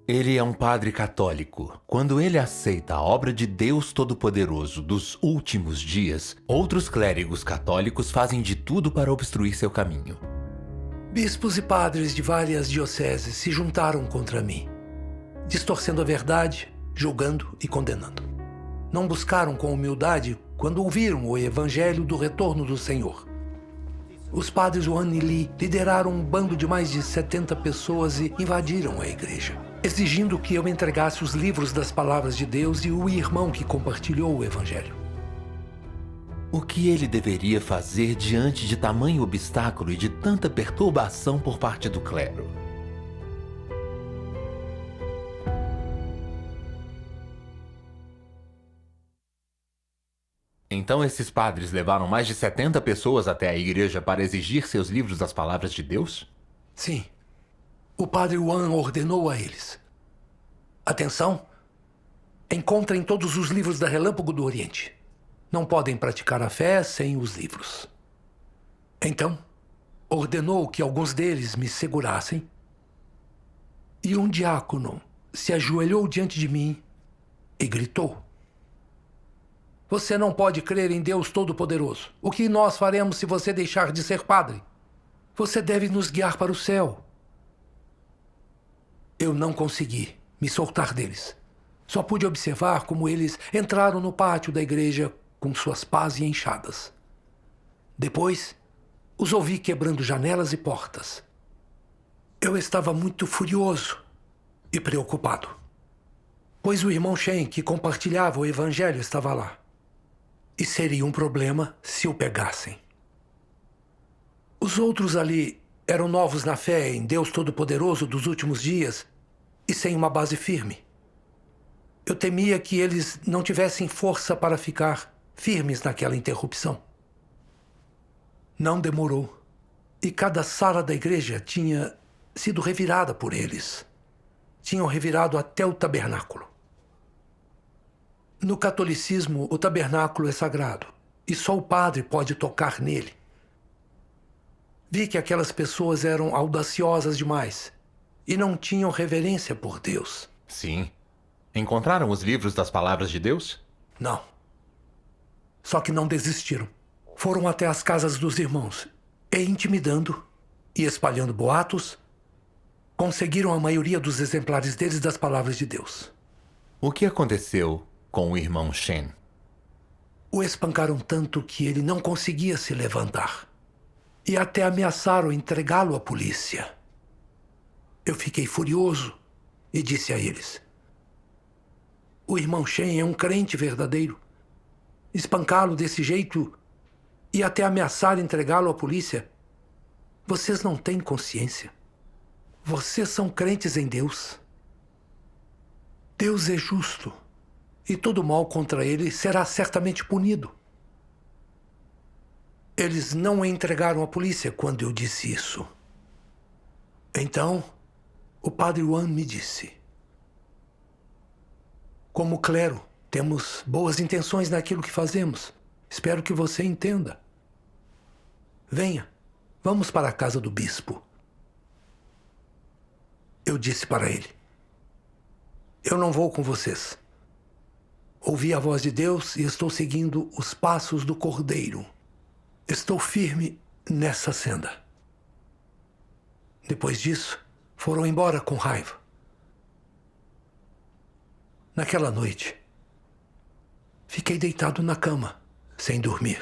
Ele é um padre católico. Quando ele aceita a obra de Deus Todo-Poderoso dos últimos dias, outros clérigos católicos fazem de tudo para obstruir seu caminho. Bispos e padres de várias dioceses se juntaram contra mim, distorcendo a verdade, julgando e condenando. Não buscaram com humildade quando ouviram o evangelho do retorno do Senhor. Os padres Wan e Li lideraram um bando de mais de 70 pessoas e invadiram a igreja, exigindo que eu entregasse os livros das palavras de Deus e o irmão que compartilhou o evangelho. O que ele deveria fazer diante de tamanho obstáculo e de tanta perturbação por parte do clero? Então esses padres levaram mais de 70 pessoas até a igreja para exigir seus livros das palavras de Deus? Sim. O padre Wan ordenou a eles: atenção! Encontrem todos os livros da Relâmpago do Oriente. Não podem praticar a fé sem os livros. Então, ordenou que alguns deles me segurassem e um diácono se ajoelhou diante de mim e gritou: você não pode crer em Deus Todo-Poderoso. O que nós faremos se você deixar de ser padre? Você deve nos guiar para o céu. Eu não consegui me soltar deles. Só pude observar como eles entraram no pátio da igreja com suas pás e enxadas. Depois, os ouvi quebrando janelas e portas. Eu estava muito furioso e preocupado, pois o irmão Shen, que compartilhava o evangelho, estava lá. E seria um problema se o pegassem. Os outros ali eram novos na fé em Deus Todo-Poderoso dos últimos dias e sem uma base firme. Eu temia que eles não tivessem força para ficar firmes naquela interrupção. Não demorou, e cada sala da igreja tinha sido revirada por eles. Tinham revirado até o tabernáculo. No catolicismo, o tabernáculo é sagrado, e só o padre pode tocar nele. Vi que aquelas pessoas eram audaciosas demais e não tinham reverência por Deus. Sim. Encontraram os livros das palavras de Deus? Não. Só que não desistiram. Foram até as casas dos irmãos e, intimidando e espalhando boatos, conseguiram a maioria dos exemplares deles das palavras de Deus. O que aconteceu com o irmão Shen? O espancaram tanto que ele não conseguia se levantar. E até ameaçaram entregá-lo à polícia. Eu fiquei furioso e disse a eles: o irmão Shen é um crente verdadeiro. Espancá-lo desse jeito e até ameaçar entregá-lo à polícia. Vocês não têm consciência. Vocês são crentes em Deus. Deus é justo e todo mal contra ele será certamente punido. Eles não entregaram à polícia quando eu disse isso. Então, o padre Wan me disse: como clero, temos boas intenções naquilo que fazemos. Espero que você entenda. Venha, vamos para a casa do bispo. Eu disse para ele: eu não vou com vocês. Ouvi a voz de Deus e estou seguindo os passos do Cordeiro. Estou firme nessa senda. Depois disso, foram embora com raiva. Naquela noite, fiquei deitado na cama, sem dormir.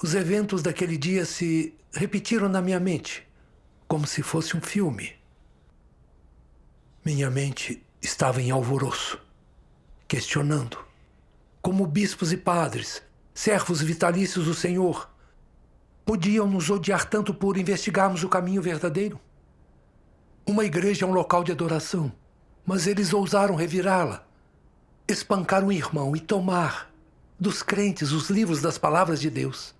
Os eventos daquele dia se repetiram na minha mente, como se fosse um filme. Minha mente estava em alvoroço, questionando como bispos e padres, servos vitalícios do Senhor, podiam nos odiar tanto por investigarmos o caminho verdadeiro. Uma igreja é um local de adoração, mas eles ousaram revirá-la, espancar um irmão e tomar dos crentes os livros das palavras de Deus.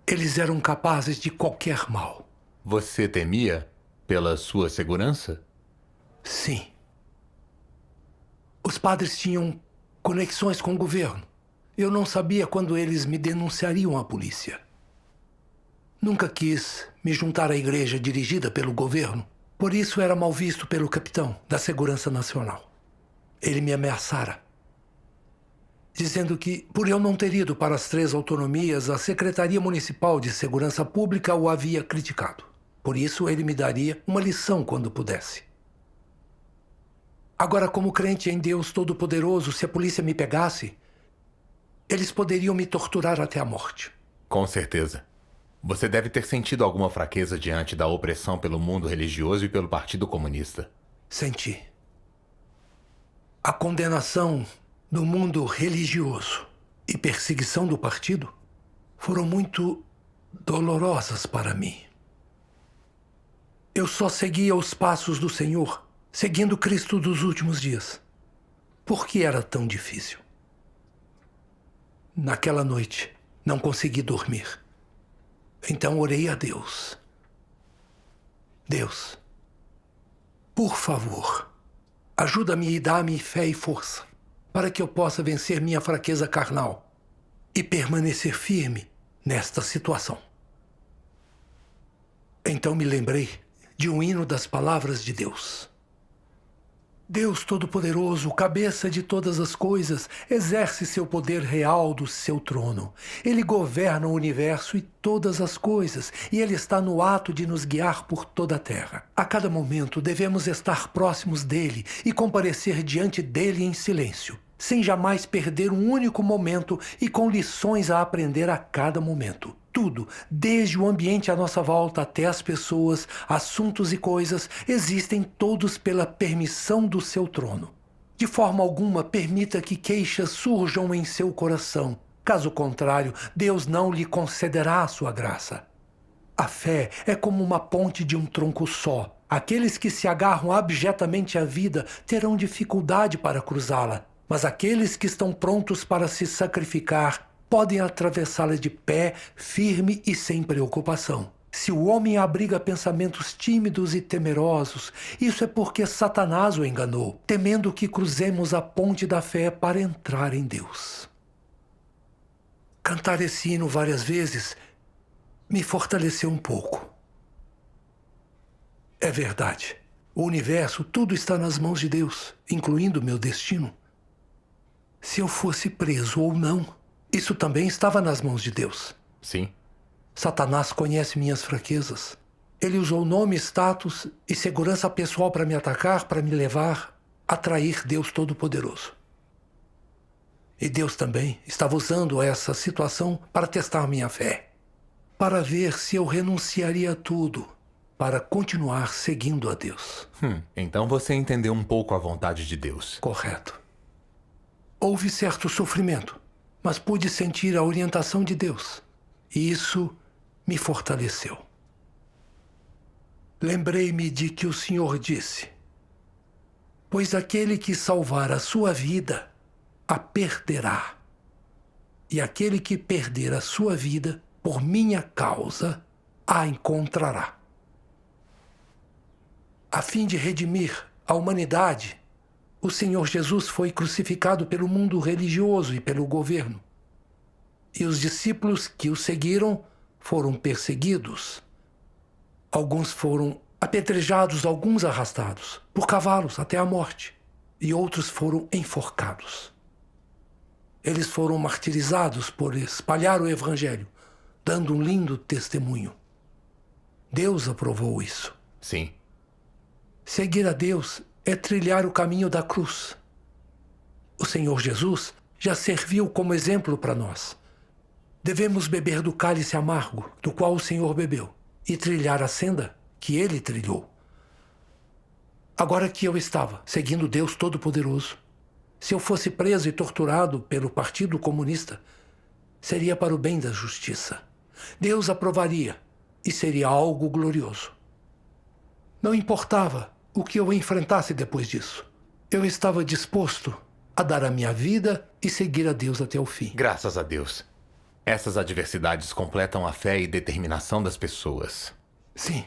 Eles eram capazes de qualquer mal. Você temia pela sua segurança? Sim. Os padres tinham conexões com o governo. Eu não sabia quando eles me denunciariam à polícia. Nunca quis me juntar à igreja dirigida pelo governo, Por isso era mal visto pelo capitão da Segurança Nacional. Ele me ameaçara, dizendo que, por eu não ter ido para as 3 autonomias, a Secretaria Municipal de Segurança Pública o havia criticado. Por isso, ele me daria uma lição quando pudesse. Agora, como crente em Deus Todo-Poderoso, se a polícia me pegasse, eles poderiam me torturar até a morte. Com certeza. Você deve ter sentido alguma fraqueza diante da opressão pelo mundo religioso e pelo Partido Comunista. Senti. A condenação do mundo religioso e perseguição do partido foram muito dolorosas para mim. Eu só seguia os passos do Senhor, seguindo Cristo dos últimos dias. Por que era tão difícil? Naquela noite, não consegui dormir. Então orei a Deus. Deus, por favor, ajuda-me e dá-me fé e força para que eu possa vencer minha fraqueza carnal e permanecer firme nesta situação. Então me lembrei de um hino das palavras de Deus. Deus Todo-Poderoso, cabeça de todas as coisas, exerce seu poder real do seu trono. Ele governa o universo e todas as coisas, e Ele está no ato de nos guiar por toda a terra. A cada momento devemos estar próximos dEle e comparecer diante dEle em silêncio, sem jamais perder um único momento e com lições a aprender a cada momento. Tudo, desde o ambiente à nossa volta até as pessoas, assuntos e coisas, existem todos pela permissão do seu trono. De forma alguma, permita que queixas surjam em seu coração. Caso contrário, Deus não lhe concederá a sua graça. A fé é como uma ponte de um tronco só. Aqueles que se agarram abjetamente à vida terão dificuldade para cruzá-la, mas aqueles que estão prontos para se sacrificar podem atravessá-la de pé, firme e sem preocupação. Se o homem abriga pensamentos tímidos e temerosos, isso é porque Satanás o enganou, temendo que cruzemos a ponte da fé para entrar em Deus. Cantar esse hino várias vezes me fortaleceu um pouco. É verdade. O universo, tudo está nas mãos de Deus, incluindo meu destino. Se eu fosse preso ou não, isso também estava nas mãos de Deus. Sim. Satanás conhece minhas fraquezas. Ele usou nome, status e segurança pessoal para me atacar, para me levar a trair Deus Todo-Poderoso. E Deus também estava usando essa situação para testar minha fé, para ver se eu renunciaria a tudo, para continuar seguindo a Deus. Então você entendeu um pouco a vontade de Deus. Correto. Houve certo sofrimento, mas pude sentir a orientação de Deus. E isso me fortaleceu. Lembrei-me de que o Senhor disse: pois aquele que salvar a sua vida, a perderá. E aquele que perder a sua vida, por minha causa, a encontrará. A fim de redimir a humanidade, o Senhor Jesus foi crucificado pelo mundo religioso e pelo governo. E os discípulos que o seguiram foram perseguidos. Alguns foram apedrejados, alguns arrastados por cavalos até a morte, e outros foram enforcados. Eles foram martirizados por espalhar o Evangelho, dando um lindo testemunho. Deus aprovou isso. Sim. Seguir a Deus é trilhar o caminho da cruz. O Senhor Jesus já serviu como exemplo para nós. Devemos beber do cálice amargo, do qual o Senhor bebeu, e trilhar a senda que Ele trilhou. Agora que eu estava seguindo Deus Todo-Poderoso, se eu fosse preso e torturado pelo Partido Comunista, seria para o bem da justiça. Deus aprovaria e seria algo glorioso. Não importava o que eu enfrentasse depois disso. Eu estava disposto a dar a minha vida e seguir a Deus até o fim. Graças a Deus. Essas adversidades completam a fé e determinação das pessoas. Sim.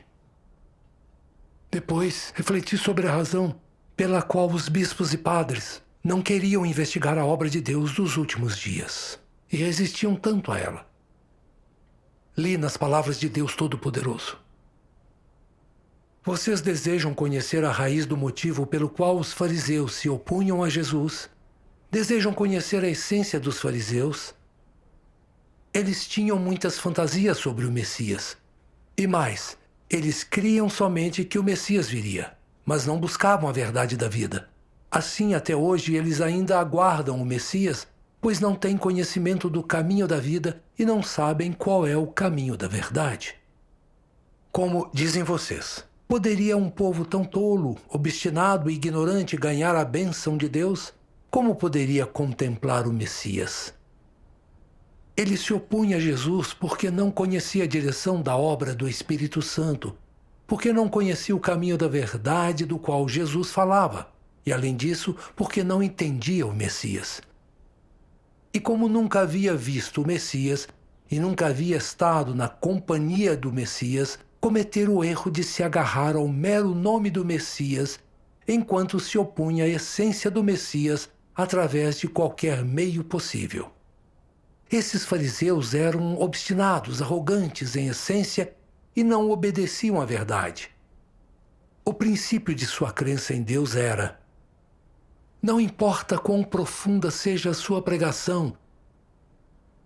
Depois, refleti sobre a razão pela qual os bispos e padres não queriam investigar a obra de Deus dos últimos dias e resistiam tanto a ela. Li nas palavras de Deus Todo-Poderoso: Vocês desejam conhecer a raiz do motivo pelo qual os fariseus se opunham a Jesus? Desejam conhecer a essência dos fariseus? Eles tinham muitas fantasias sobre o Messias. E mais, eles criam somente que o Messias viria, mas não buscavam a verdade da vida. Assim, até hoje, eles ainda aguardam o Messias, pois não têm conhecimento do caminho da vida e não sabem qual é o caminho da verdade. Como dizem vocês, poderia um povo tão tolo, obstinado e ignorante ganhar a bênção de Deus? Como poderia contemplar o Messias? Ele se opunha a Jesus porque não conhecia a direção da obra do Espírito Santo, porque não conhecia o caminho da verdade do qual Jesus falava, e, além disso, porque não entendia o Messias. E como nunca havia visto o Messias e nunca havia estado na companhia do Messias, cometer o erro de se agarrar ao mero nome do Messias, enquanto se opunha à essência do Messias através de qualquer meio possível. Esses fariseus eram obstinados, arrogantes em essência e não obedeciam à verdade. O princípio de sua crença em Deus era: não importa quão profunda seja a sua pregação,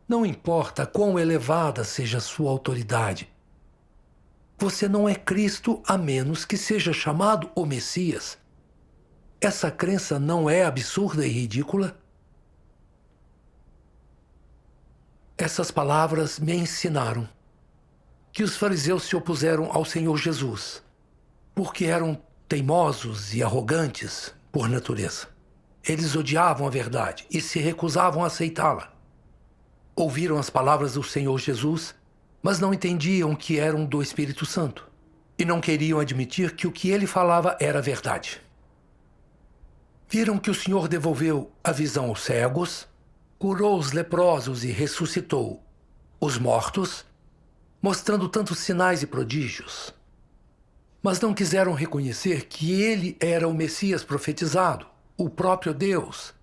não importa quão elevada seja a sua autoridade, você não é Cristo a menos que seja chamado o Messias. Essa crença não é absurda e ridícula? Essas palavras me ensinaram que os fariseus se opuseram ao Senhor Jesus porque eram teimosos e arrogantes por natureza. Eles odiavam a verdade e se recusavam a aceitá-la. Ouviram as palavras do Senhor Jesus, mas não entendiam que eram do Espírito Santo e não queriam admitir que o que ele falava era verdade. Viram que o Senhor devolveu a visão aos cegos, curou os leprosos e ressuscitou os mortos, mostrando tantos sinais e prodígios. Mas não quiseram reconhecer que ele era o Messias profetizado, o próprio Deus.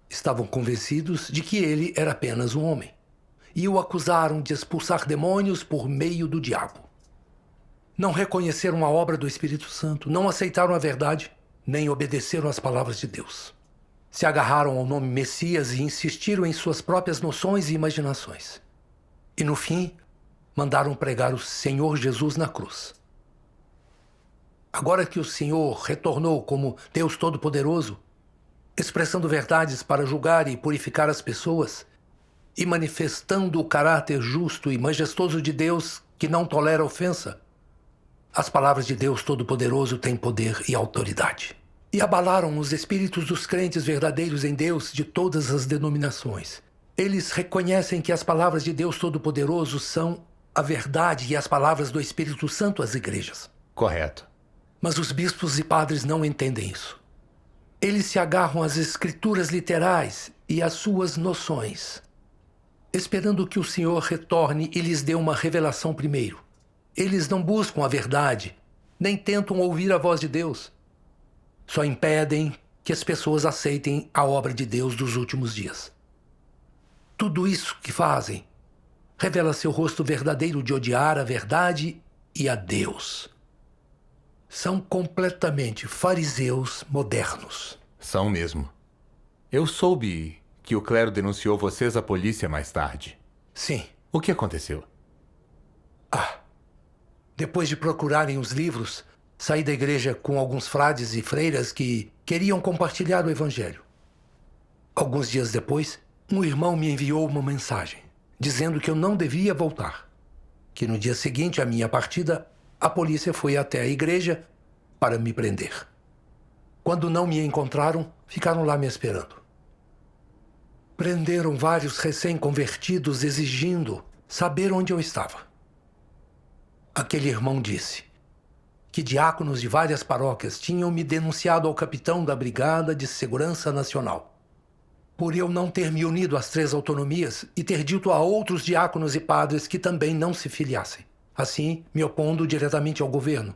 Estavam convencidos de que ele era apenas um homem e o acusaram de expulsar demônios por meio do diabo. Não reconheceram a obra do Espírito Santo, não aceitaram a verdade, nem obedeceram às palavras de Deus. Se agarraram ao nome Messias e insistiram em suas próprias noções e imaginações. E no fim, mandaram pregar o Senhor Jesus na cruz. Agora que o Senhor retornou como Deus Todo-Poderoso, expressando verdades para julgar e purificar as pessoas, e manifestando o caráter justo e majestoso de Deus que não tolera ofensa, as palavras de Deus Todo-Poderoso têm poder e autoridade. E abalaram os espíritos dos crentes verdadeiros em Deus de todas as denominações. Eles reconhecem que as palavras de Deus Todo-Poderoso são a verdade e as palavras do Espírito Santo às igrejas. Correto. Mas os bispos e padres não entendem isso. Eles se agarram às escrituras literais e às suas noções, esperando que o Senhor retorne e lhes dê uma revelação primeiro. Eles não buscam a verdade, nem tentam ouvir a voz de Deus. Só impedem que as pessoas aceitem a obra de Deus dos últimos dias. Tudo isso que fazem revela seu rosto verdadeiro de odiar a verdade e a Deus. São completamente fariseus modernos. São mesmo. Eu soube que o clero denunciou vocês à polícia mais tarde. Sim. O que aconteceu? Depois de procurarem os livros, saí da igreja com alguns frades e freiras que queriam compartilhar o evangelho. Alguns dias depois, um irmão me enviou uma mensagem, dizendo que eu não devia voltar. Que no dia seguinte à minha partida, a polícia foi até a igreja para me prender. Quando não me encontraram, ficaram lá me esperando. Prenderam vários recém-convertidos exigindo saber onde eu estava. Aquele irmão disse que diáconos de várias paróquias tinham me denunciado ao capitão da Brigada de Segurança Nacional por eu não ter me unido às 3 autonomias e ter dito a outros diáconos e padres que também não se filiassem, assim me opondo diretamente ao governo.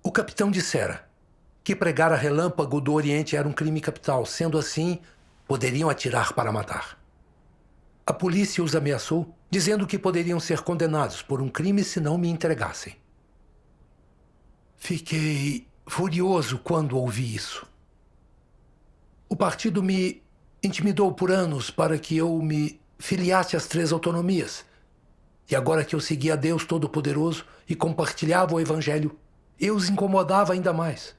O capitão dissera que pregar a relâmpago do Oriente era um crime capital, sendo assim, poderiam atirar para matar. A polícia os ameaçou, dizendo que poderiam ser condenados por um crime se não me entregassem. Fiquei furioso quando ouvi isso. O partido me intimidou por anos para que eu me filiasse às 3 autonomias. E agora que eu seguia a Deus Todo-Poderoso e compartilhava o Evangelho, eu os incomodava ainda mais.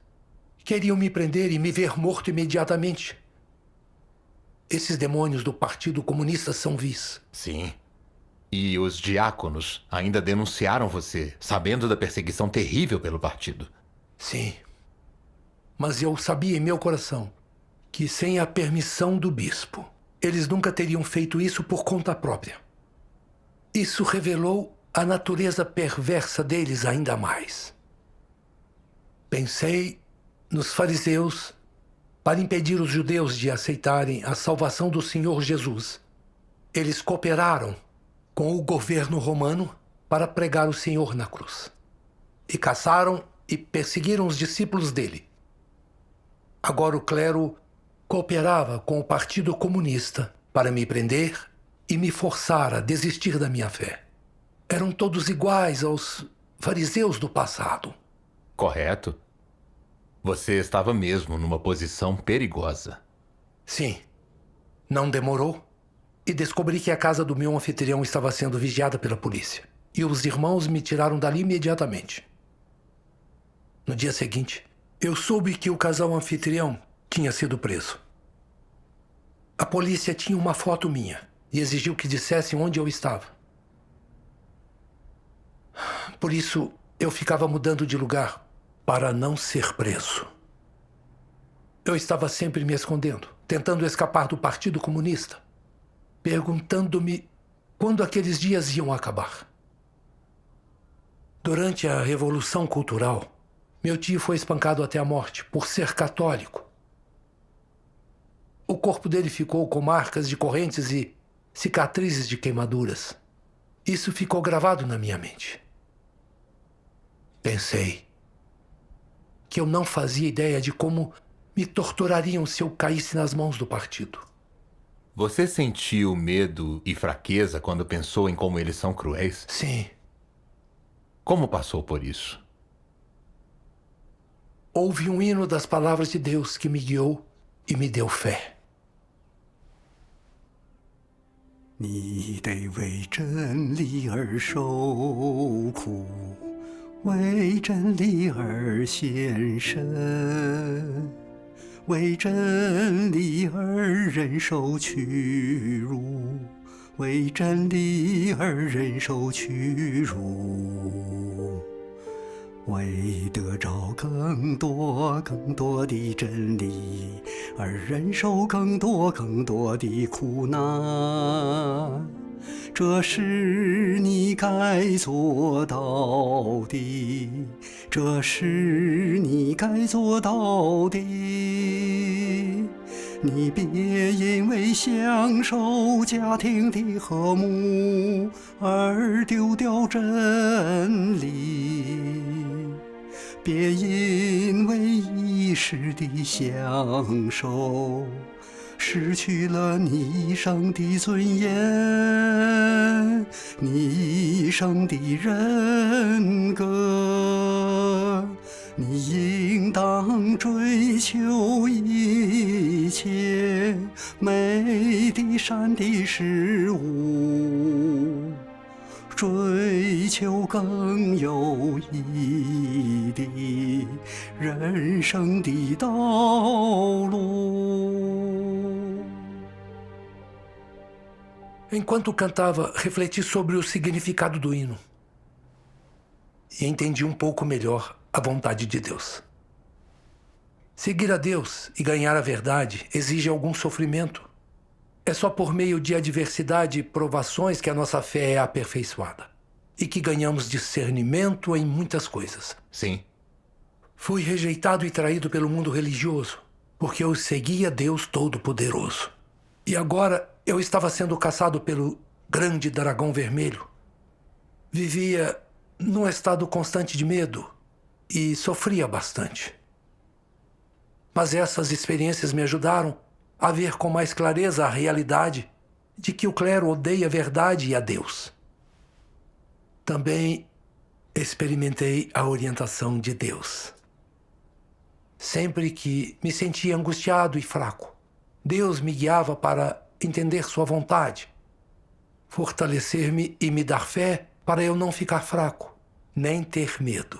Queriam me prender e me ver morto imediatamente. Esses demônios do Partido Comunista são vis. Sim. E os diáconos ainda denunciaram você, sabendo da perseguição terrível pelo partido. Sim. Mas eu sabia em meu coração que sem a permissão do bispo, eles nunca teriam feito isso por conta própria. Isso revelou a natureza perversa deles ainda mais. Pensei nos fariseus para impedir os judeus de aceitarem a salvação do Senhor Jesus. Eles cooperaram com o governo romano para pregar o Senhor na cruz. E caçaram e perseguiram os discípulos dele. Agora o clero cooperava com o Partido Comunista para me prender e me forçar a desistir da minha fé. Eram todos iguais aos fariseus do passado. Correto. Você estava mesmo numa posição perigosa. Sim. Não demorou e descobri que a casa do meu anfitrião estava sendo vigiada pela polícia. E os irmãos me tiraram dali imediatamente. No dia seguinte, eu soube que o casal anfitrião tinha sido preso. A polícia tinha uma foto minha e exigiu que dissesse onde eu estava. Por isso, eu ficava mudando de lugar para não ser preso. Eu estava sempre me escondendo, tentando escapar do Partido Comunista, perguntando-me quando aqueles dias iam acabar. Durante a Revolução Cultural, meu tio foi espancado até a morte por ser católico. O corpo dele ficou com marcas de correntes e cicatrizes de queimaduras. Isso ficou gravado na minha mente. Pensei que eu não fazia ideia de como me torturariam se eu caísse nas mãos do partido. Você sentiu medo e fraqueza quando pensou em como eles são cruéis? Sim. Como passou por isso? Houve um hino das palavras de Deus que me guiou e me deu fé. 你得为真理而受苦，为真理而献身，为真理而忍受屈辱，为真理而忍受屈辱，为得着更多更多的真理而忍受更多更多的苦难，这是你该做到的，这是你该做到的。你别因为享受家庭的和睦而丢掉真理，别因为一时的享受失去了你一生的尊严，你一生的人格。你应当追求一切美的善的事物，追求更有意义的人生的道路。 Enquanto cantava, refleti sobre o significado do hino e entendi um pouco melhor a vontade de Deus. Seguir a Deus e ganhar a verdade exige algum sofrimento. É só por meio de adversidade e provações que a nossa fé é aperfeiçoada e que ganhamos discernimento em muitas coisas. Sim. Fui rejeitado e traído pelo mundo religioso porque eu seguia Deus Todo-Poderoso. E agora eu estava sendo caçado pelo grande dragão vermelho. Vivia num estado constante de medo e sofria bastante. Mas essas experiências me ajudaram a ver com mais clareza a realidade de que o clero odeia a verdade e a Deus. Também experimentei a orientação de Deus. Sempre que me sentia angustiado e fraco, Deus me guiava para entender sua vontade, fortalecer-me e me dar fé para eu não ficar fraco, nem ter medo.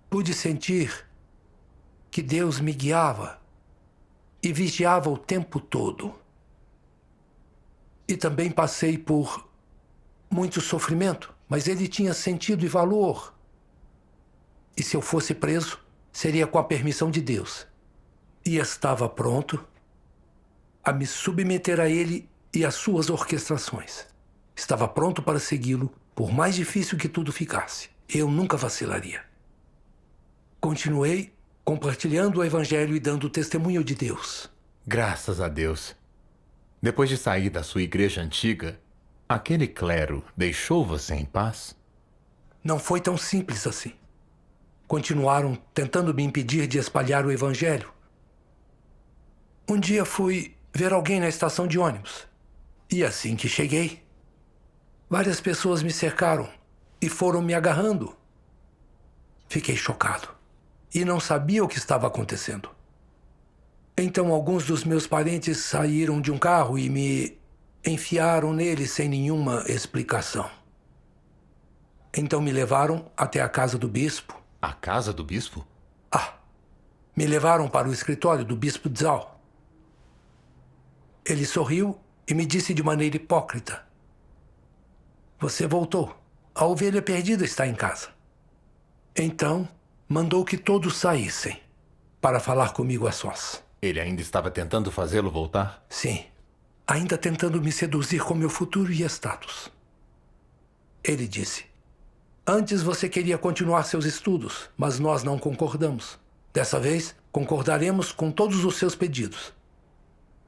Pude sentir que Deus me guiava e vigiava o tempo todo. E também passei por muito sofrimento, mas ele tinha sentido e valor. E se eu fosse preso, seria com a permissão de Deus. E estava pronto a me submeter a ele e às suas orquestrações. Estava pronto para segui-lo, por mais difícil que tudo ficasse. Eu nunca vacilaria. Continuei compartilhando o Evangelho e dando testemunho de Deus. Graças a Deus. Depois de sair da sua igreja antiga, aquele clero deixou você em paz? Não foi tão simples assim. Continuaram tentando me impedir de espalhar o Evangelho. Um dia fui ver alguém na estação de ônibus. E assim que cheguei, várias pessoas me cercaram e foram me agarrando. Fiquei chocado e não sabia o que estava acontecendo. Então alguns dos meus parentes saíram de um carro e me enfiaram nele sem nenhuma explicação. Então me levaram até a casa do bispo. A casa do bispo? Me levaram para o escritório do bispo Dzal. Ele sorriu e me disse de maneira hipócrita: "Você voltou. A ovelha perdida está em casa." Então, mandou que todos saíssem para falar comigo a sós. Ele ainda estava tentando fazê-lo voltar? Sim, ainda tentando me seduzir com meu futuro e status. Ele disse: "Antes você queria continuar seus estudos, mas nós não concordamos. Dessa vez, concordaremos com todos os seus pedidos.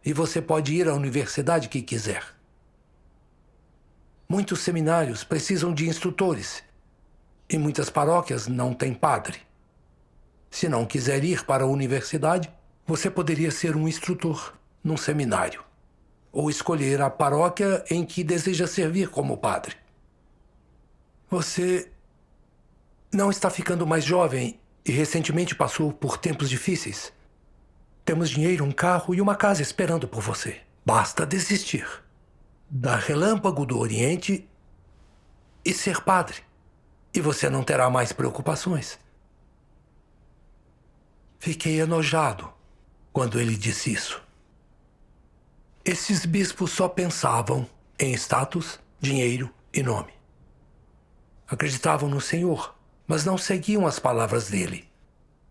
E você pode ir à universidade que quiser. Muitos seminários precisam de instrutores e muitas paróquias não têm padre. Se não quiser ir para a universidade, você poderia ser um instrutor num seminário ou escolher a paróquia em que deseja servir como padre. Você não está ficando mais jovem e recentemente passou por tempos difíceis. Temos dinheiro, um carro e uma casa esperando por você. Basta desistir da Relâmpago do Oriente e ser padre. E você não terá mais preocupações." Fiquei enojado quando ele disse isso. Esses bispos só pensavam em status, dinheiro e nome. Acreditavam no Senhor, mas não seguiam as palavras dele.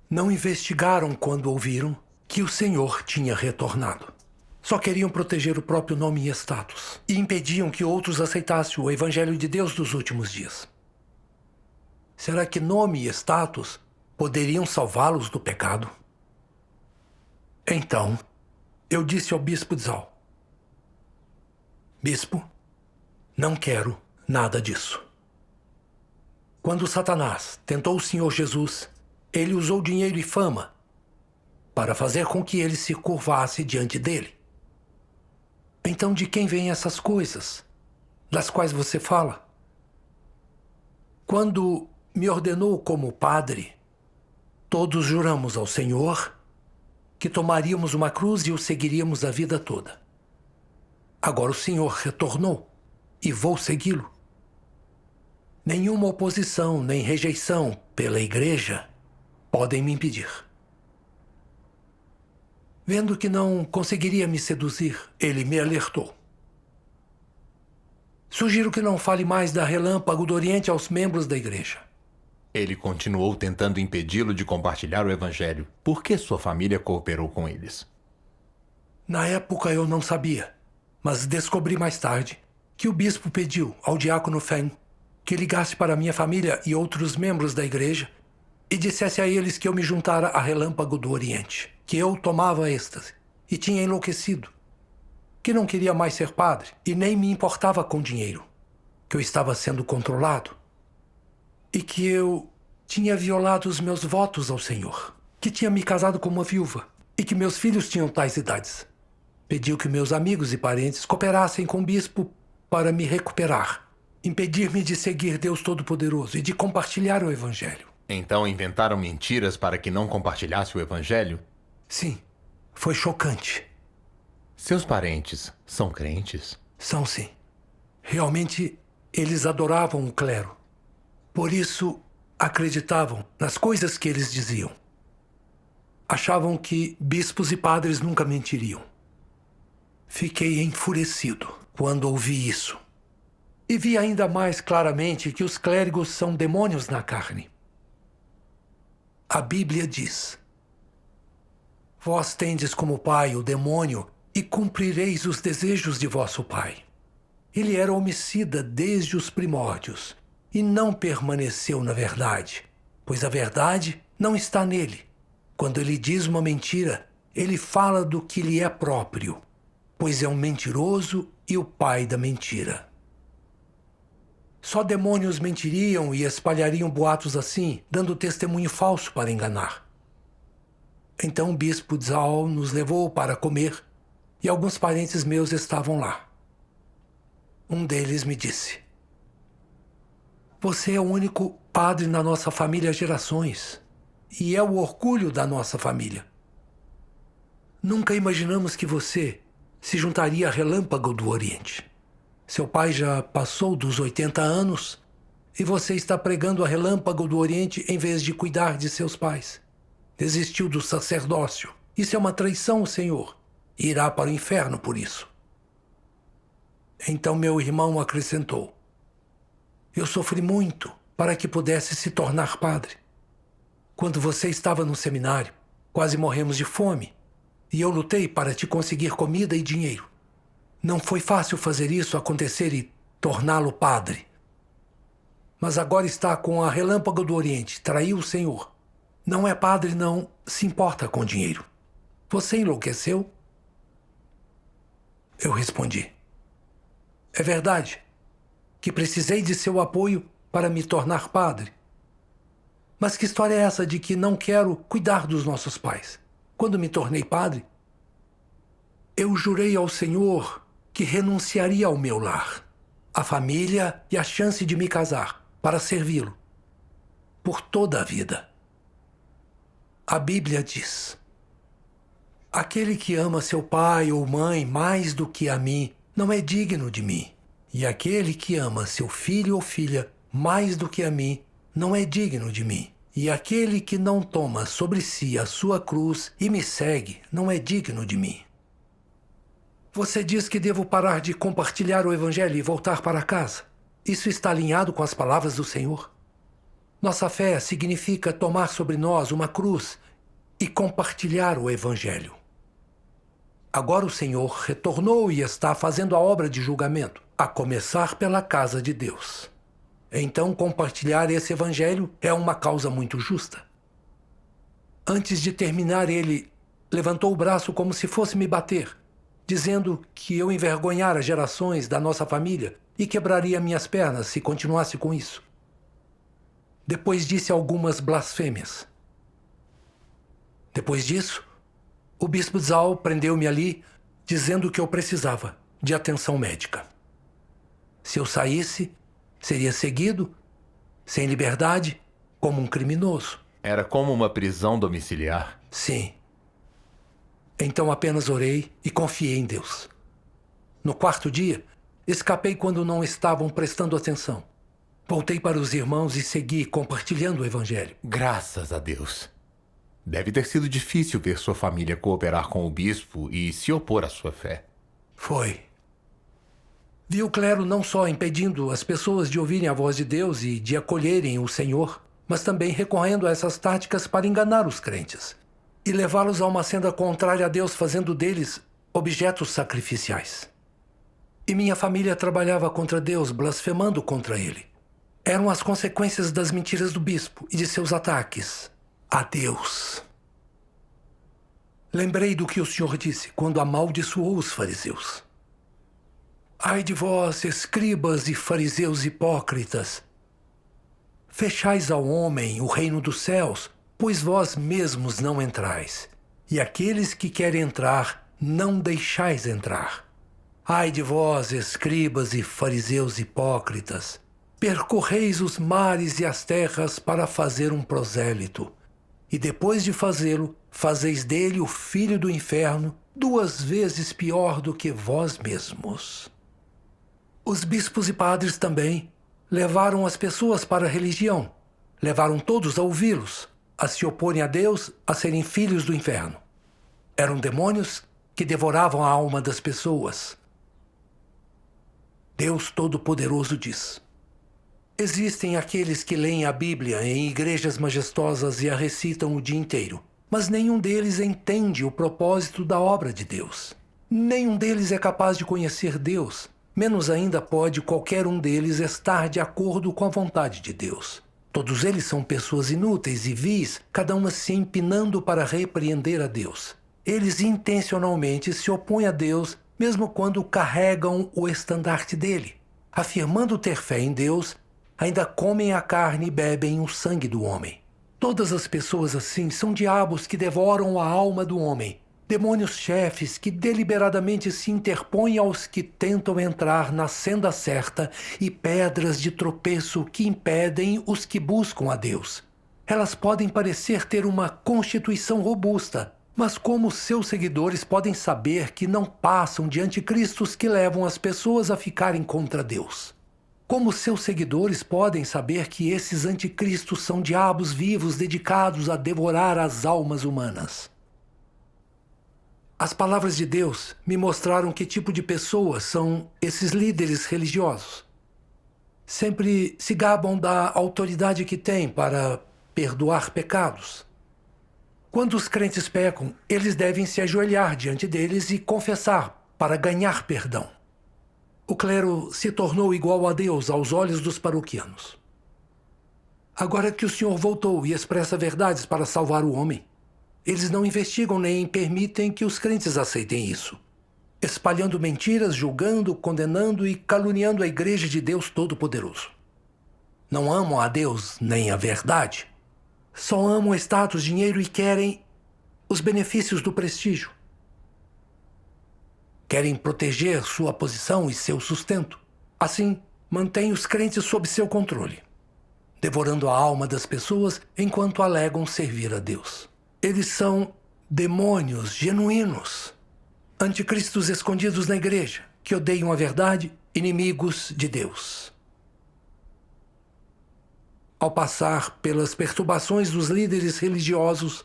Não investigaram quando ouviram que o Senhor tinha retornado. Só queriam proteger o próprio nome e status, e impediam que outros aceitassem o Evangelho de Deus dos últimos dias. Será que nome e status poderiam salvá-los do pecado? Então, eu disse ao bispo Dzal: "Bispo, não quero nada disso. Quando Satanás tentou o Senhor Jesus, ele usou dinheiro e fama para fazer com que ele se curvasse diante dele. Então de quem vêm essas coisas, das quais você fala? Quando me ordenou como padre, todos juramos ao Senhor que tomaríamos uma cruz e o seguiríamos a vida toda. Agora o Senhor retornou e vou segui-lo. Nenhuma oposição nem rejeição pela igreja podem me impedir." Vendo que não conseguiria me seduzir, ele me alertou: "Sugiro que não fale mais da Relâmpago do Oriente aos membros da igreja." Ele continuou tentando impedi-lo de compartilhar o Evangelho. Por que sua família cooperou com eles? Na época eu não sabia, mas descobri mais tarde que o bispo pediu ao diácono Feng que ligasse para minha família e outros membros da igreja e dissesse a eles que eu me juntara à Relâmpago do Oriente, que eu tomava êxtase e tinha enlouquecido, que não queria mais ser padre e nem me importava com dinheiro, que eu estava sendo controlado e que eu tinha violado os meus votos ao Senhor, que tinha me casado com uma viúva e que meus filhos tinham tais idades. Pediu que meus amigos e parentes cooperassem com o bispo para me recuperar impedir-me de seguir Deus Todo-Poderoso e de compartilhar o Evangelho. Então inventaram mentiras para que não compartilhasse o evangelho? Sim, foi chocante. Seus parentes são crentes? São sim. Realmente, eles adoravam o clero. Por isso, acreditavam nas coisas que eles diziam. Achavam que bispos e padres nunca mentiriam. Fiquei enfurecido quando ouvi isso. E vi ainda mais claramente que os clérigos são demônios na carne. A Bíblia diz: vós tendes como pai o demônio e cumprireis os desejos de vosso pai. Ele era homicida desde os primórdios e não permaneceu na verdade, pois a verdade não está nele. Quando ele diz uma mentira, ele fala do que lhe é próprio, pois é um mentiroso e o pai da mentira. Só demônios mentiriam e espalhariam boatos assim, dando testemunho falso para enganar. Então o bispo Zhao nos levou para comer e alguns parentes meus estavam lá. Um deles me disse: você é o único padre na nossa família há gerações e é o orgulho da nossa família. Nunca imaginamos que você se juntaria a Relâmpago do Oriente. Seu pai já passou dos 80 anos e você está pregando a Relâmpago do Oriente em vez de cuidar de seus pais. Desistiu do sacerdócio. Isso é uma traição, Senhor. E irá para o inferno por isso. Então meu irmão acrescentou: eu sofri muito para que pudesse se tornar padre. Quando você estava no seminário, quase morremos de fome. E eu lutei para te conseguir comida e dinheiro. Não foi fácil fazer isso acontecer e torná-lo padre. Mas agora está com a Relâmpago do Oriente, traiu o Senhor. Não é padre, não se importa com dinheiro. Você enlouqueceu? Eu respondi: é verdade que precisei de seu apoio para me tornar padre. Mas que história é essa de que não quero cuidar dos nossos pais? Quando me tornei padre, eu jurei ao Senhor que renunciaria ao meu lar, à família e à chance de me casar, para servi-lo, por toda a vida. A Bíblia diz: aquele que ama seu pai ou mãe mais do que a mim, não é digno de mim. E aquele que ama seu filho ou filha mais do que a mim, não é digno de mim. E aquele que não toma sobre si a sua cruz e me segue, não é digno de mim. Você diz que devo parar de compartilhar o Evangelho e voltar para casa. Isso está alinhado com as palavras do Senhor? Nossa fé significa tomar sobre nós uma cruz e compartilhar o Evangelho. Agora o Senhor retornou e está fazendo a obra de julgamento, a começar pela casa de Deus. Então compartilhar esse Evangelho é uma causa muito justa. Antes de terminar, ele levantou o braço como se fosse me bater, dizendo que eu envergonhara gerações da nossa família e quebraria minhas pernas se continuasse com isso. Depois disse algumas blasfêmias. Depois disso, o bispo Zhao prendeu-me ali, dizendo que eu precisava de atenção médica. Se eu saísse, seria seguido, sem liberdade, como um criminoso. Era como uma prisão domiciliar? Sim. Então apenas orei e confiei em Deus. No quarto dia, escapei quando não estavam prestando atenção. Voltei para os irmãos e segui compartilhando o Evangelho. Graças a Deus. Deve ter sido difícil ver sua família cooperar com o bispo e se opor à sua fé. Foi. Vi o clero não só impedindo as pessoas de ouvirem a voz de Deus e de acolherem o Senhor, mas também recorrendo a essas táticas para enganar os crentes e levá-los a uma senda contrária a Deus, fazendo deles objetos sacrificiais. E minha família trabalhava contra Deus, blasfemando contra ele. Eram as consequências das mentiras do bispo e de seus ataques a Deus. Lembrei do que o Senhor disse quando amaldiçoou os fariseus. Ai de vós, escribas e fariseus hipócritas! Fechais ao homem o reino dos céus, pois vós mesmos não entrais, e aqueles que querem entrar, não deixais entrar. Ai de vós, escribas e fariseus hipócritas, percorreis os mares e as terras para fazer um prosélito, e depois de fazê-lo, fazeis dele o filho do inferno, 2 vezes pior do que vós mesmos. Os bispos e padres também levaram as pessoas para a religião, levaram todos a ouvi-los, a se oporem a Deus, a serem filhos do inferno. Eram demônios que devoravam a alma das pessoas. Deus Todo-Poderoso diz: existem aqueles que leem a Bíblia em igrejas majestosas e a recitam o dia inteiro, mas nenhum deles entende o propósito da obra de Deus. Nenhum deles é capaz de conhecer Deus, menos ainda pode qualquer um deles estar de acordo com a vontade de Deus. Todos eles são pessoas inúteis e vis, cada uma se empinando para repreender a Deus. Eles intencionalmente se opõem a Deus, mesmo quando carregam o estandarte dele. Afirmando ter fé em Deus, ainda comem a carne e bebem o sangue do homem. Todas as pessoas assim são diabos que devoram a alma do homem, demônios chefes que deliberadamente se interpõem aos que tentam entrar na senda certa e pedras de tropeço que impedem os que buscam a Deus. Elas podem parecer ter uma constituição robusta, mas como seus seguidores podem saber que não passam de anticristos que levam as pessoas a ficarem contra Deus? Como seus seguidores podem saber que esses anticristos são diabos vivos dedicados a devorar as almas humanas? As palavras de Deus me mostraram que tipo de pessoas são esses líderes religiosos. Sempre se gabam da autoridade que têm para perdoar pecados. Quando os crentes pecam, eles devem se ajoelhar diante deles e confessar para ganhar perdão. O clero se tornou igual a Deus aos olhos dos paroquianos. Agora que o Senhor voltou e expressa verdades para salvar o homem, eles não investigam nem permitem que os crentes aceitem isso, espalhando mentiras, julgando, condenando e caluniando a Igreja de Deus Todo-Poderoso. Não amam a Deus nem a verdade. Só amam status, dinheiro e querem os benefícios do prestígio. Querem proteger sua posição e seu sustento. Assim, mantêm os crentes sob seu controle, devorando a alma das pessoas enquanto alegam servir a Deus. Eles são demônios genuínos, anticristos escondidos na igreja, que odeiam a verdade, inimigos de Deus. Ao passar pelas perturbações dos líderes religiosos,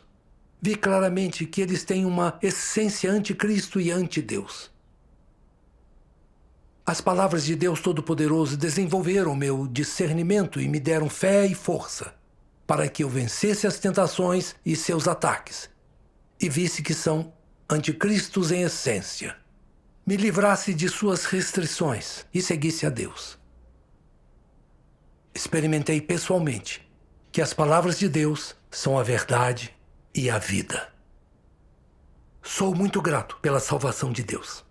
vi claramente que eles têm uma essência anticristo e anti-Deus. As palavras de Deus Todo-Poderoso desenvolveram meu discernimento e me deram fé e força para que eu vencesse as tentações e seus ataques, e visse que são anticristos em essência, me livrasse de suas restrições e seguisse a Deus. Experimentei pessoalmente que as palavras de Deus são a verdade e a vida. Sou muito grato pela salvação de Deus.